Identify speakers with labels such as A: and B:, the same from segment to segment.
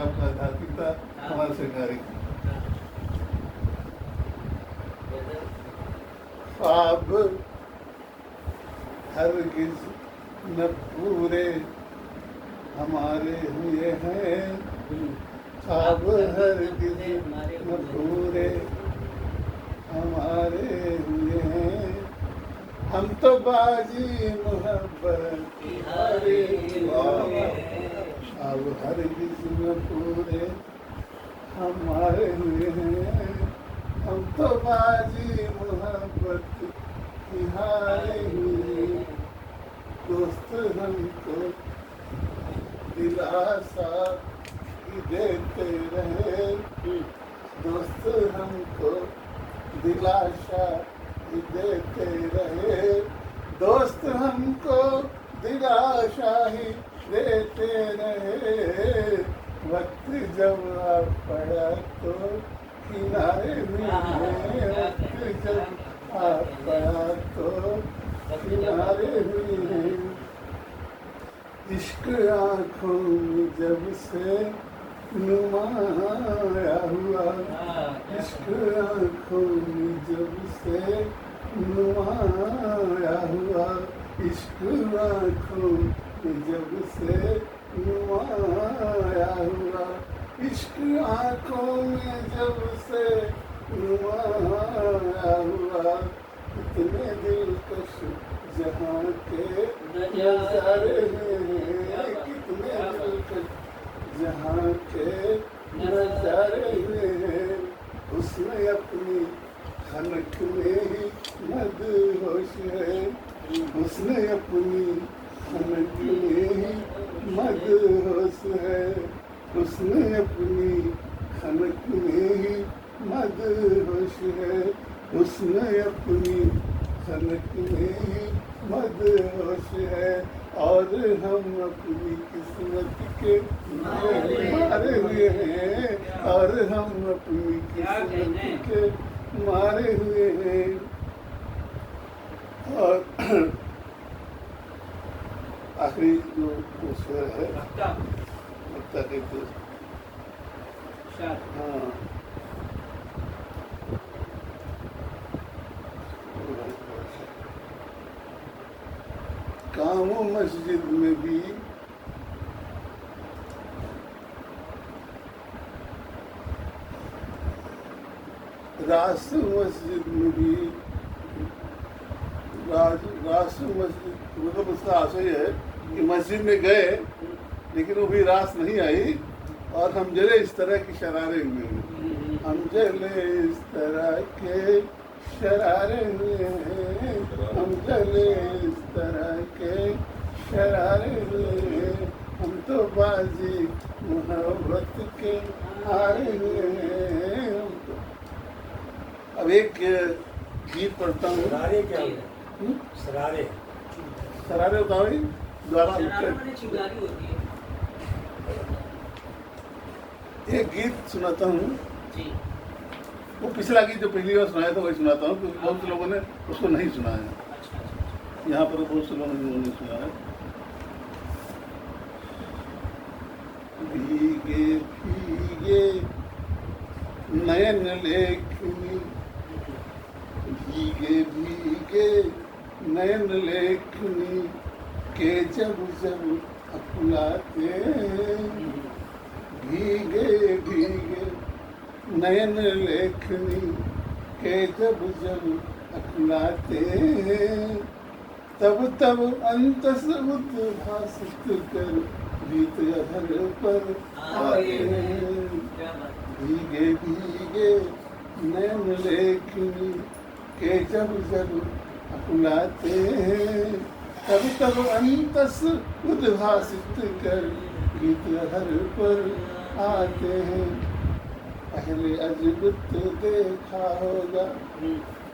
A: आपका आध्यात्मिकता, हमारा सरकारी ख्वाब हरगिज न पूरे हमारे हुए हैं, ख्वाब हरगिज न पूरे हमारे हुए हैं, हम तो बाजी मोहब्बत की हारे, ख्वाब हरगिज न पूरे हमारे हुए हैं, हम तो बाजी मोहब्बत की हारे हुए, दोस्त हमको दिलासा ही देते रहे, दोस्त हमको दिलासा ही देते रहे, दोस्त हमको दिलासा ही देते रहे, वक्त जब आ पड़ा तो किनारे हुए, वक्त जब आ पड़ा तो किनारे हुए, इश्क आँखों में जब से नुमाया हुआ, इश्क आँखों में जब से नुमाया हुआ, इश्क आँखों में जब से नुमाया हुआ, इश्क आँखों में जब से नुमाया हुआ, इतने दिलकश जहाँ के नजारे हैं, कितने दिलकश जहाँ के नजारे हैं, उसने अपनी खनक में ही मदहोश है, उसने अपनी खनक में ही मदहोश है, उसने अपनी खनक में ही मदहोश है, उसने अपनी खनक में ही मदहोश है, और हम अपनी किस्मत के मारे हुए हैं, और हम अपनी किस्मत के मारे हुए हैं, और आखिरी जो शेर है लगता है तो हाँ कामों मस्जिद में भी रासू मस्जिद में भी रासू मस्जिद, मतलब उसका आशय है कि मस्जिद में गए लेकिन वो भी रास नहीं आई, और हम जले इस तरह की शरारे हुए हैं, हम जले इस तरह के शरारे हुए हैं, हम जले इस तरह के शरारे हुए हैं, हम तो बाजी मोहब्बत के हारे हुए हैं, हम तो। अब एक गीत पढ़ता हूँ।
B: शरारे क्या शरारे
A: शरारे बताओ द्वारा एक गीत सुनाता हूँ। वो पिछला गीत जो पहली बार सुनाया था वही सुनाता हूँ, क्योंकि बहुत से लोगों ने उसको नहीं सुना है। यहाँ पर बहुत से लोगों ने सुना है। भीगे भीगे नयन लेखनी, भीगे भीगे नयन लेखनी के जब जब अपनाते, भीगे भीगे नयन लेखनी के जब जब अपनाते, तब तब अंतस उद्भासित कर गीत हर पर आए, भीगे भीगे नयन लेखनी के जब जब अपनाते, तब तब अंतस उद्भासित कर गीत हर पर आते हैं। पहले अजगुत देखा होगा,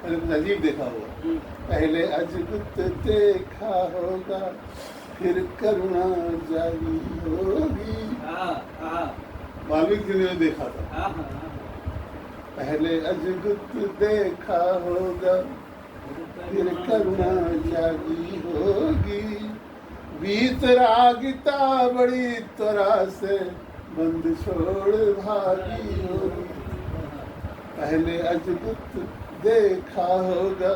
A: पहले कुछ अजीब देखा होगा, पहले अजगुत देखा होगा, फिर करुणा जागी होगी। वाल्मीकि ने देखा था, पहले अजगुत देखा होगा, फिर करुणा जागी होगी। वीतरागिता बड़ी त्वरा से बंद छोड़ भागी होगी। पहले अजबुत देखा होगा,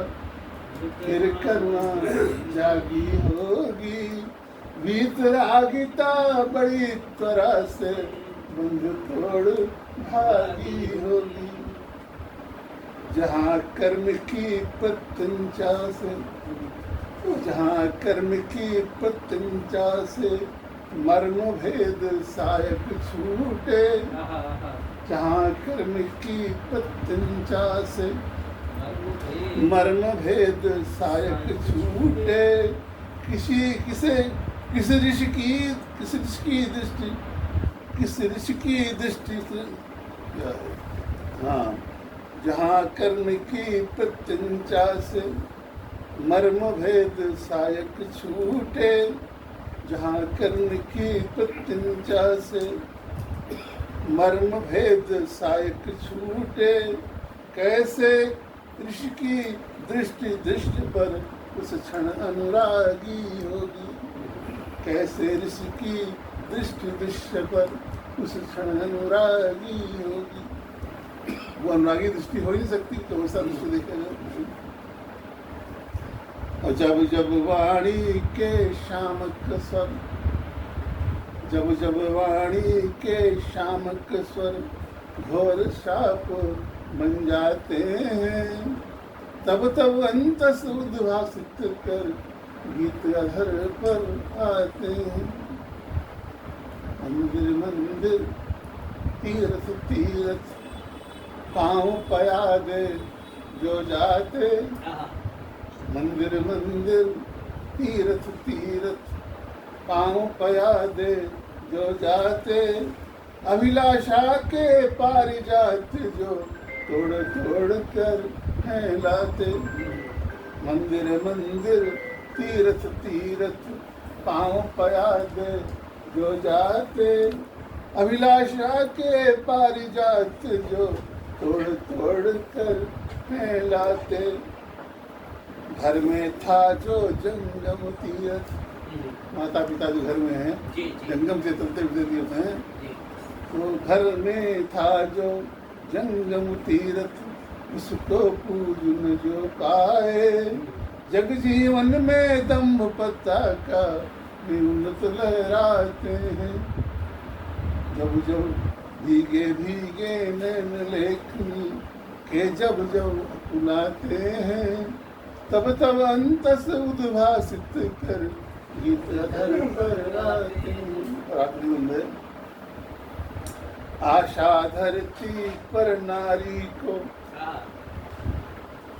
A: फिर करुणा जागी होगी। वीतरागिता बड़ी तरह से बंद तोड़ भागी होगी। जहाँ कर्म की प्रत्यंचा से, जहाँ कर्म की प्रत्यंचा से मर्म भेद सायक छूटे। जहाँ कर्म की प्रत्यंचा से मर्म भेद सायक छूटे। किस ऋषि की दृष्टि से, हाँ, जहाँ कर्म की प्रत्यंचा से मर्म भेद सायक छूटे। जहाँ कर्म की प्रत्यंचा से मर्म भेद सायक छूटे। कैसे ऋषि की दृष्टि पर उस क्षण अनुरागी होगी। कैसे ऋषि की दृष्टि पर उस क्षण अनुरागी होगी। वो अनुरागी दृष्टि हो ही नहीं सकती, तो वैसा दृष्टि देखेगा। और जब जब वाणी के शामक स्वर, जब जब वाणी के शामक स्वर घोर शाप बन जाते हैं, तब तब अंतस उद्भासित कर गीत अधर पर आते हैं। मंदिर मंदिर तीर्थ तीर्थ पाँव पया दे जो जाते। मंदिर मंदिर तीर्थ तीर्थ पाँव पया दे जो जाते। अभिलाषा के पारिजात जो तोड़ तोड़ कर हैं लाते। मंदिर मंदिर तीर्थ तीर्थ पाँव पया दे जो जाते। अभिलाषा के पारिजात जो तोड़ तोड़ कर हैं लाते। घर में था जो जंगम तीर्थ, माता पिता जो घर में हैं, जंगम से चलते फिरते तीर्थ हैं, तो घर में था जो जंगम तीर्थ, उसको पूजन जो पाए। जग जीवन में दम्भ पता का उन्नत लहराते हैं। जब जब भीगे भीगे नैन लेखनी के जब जब बुलाते हैं, तब तब अंतस उद्भासित कर गीत अधर पर आते हैं। और आखिरी बंदे, आशा धरती पर नारी को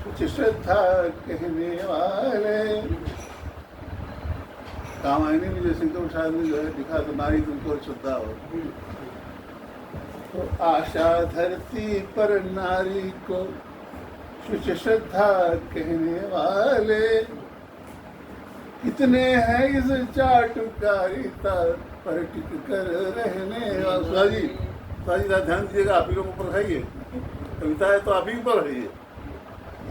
A: कुछ श्रद्धा कहने वाले। रामायणी में जैसे तो शायद में जो है लिखा, तो नारी तुमको श्रद्धा हो। तो आशा धरती पर नारी को कुछ श्रद्धा कहने वाले कितने हैं इस चाटुकारिता पर टिक कर रहने वाले। साजी ध्यान दीजिएगा, आप ही लोगों पर है ये कविता है, तो आप ही पर है ये।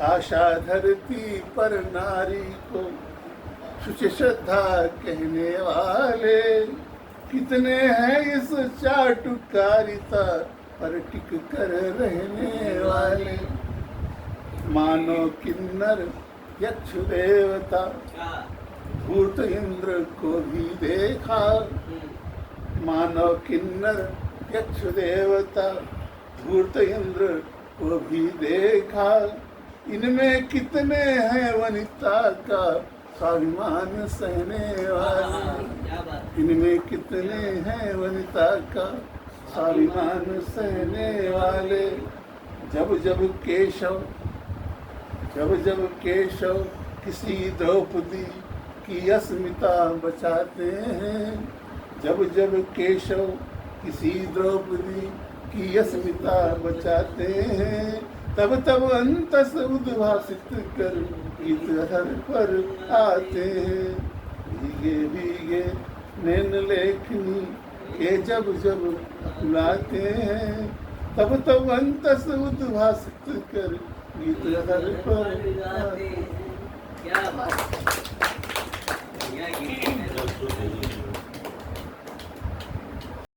A: आशा धरती पर नारी को शुच श्रद्धा कहने वाले कितने हैं इस चाटुकारिता पर टिक कर रहने वाले। मानो किन्नर यक्ष देवता भूत इंद्र को भी देखा। मानो किन्नर यक्ष देवता भूत इंद्र को भी देखा। इनमें कितने हैं वनिता का स्वाभिमान सहने वाले। इनमें कितने हैं वनिता का स्वाभिमान सहने वाले। जब जब केशव किसी द्रौपदी की अस्मिता बचाते हैं। जब केशव किसी द्रौपदी की अस्मिता बचाते हैं, तब अंतस उद्भासित कर गीत अधर पर आते हैं। भीगे भीगे नैन लेखनी के जब बुलाते हैं, तब अंतस उद्भासित कर गीत अधर पर आते हैं।
B: क्या बात।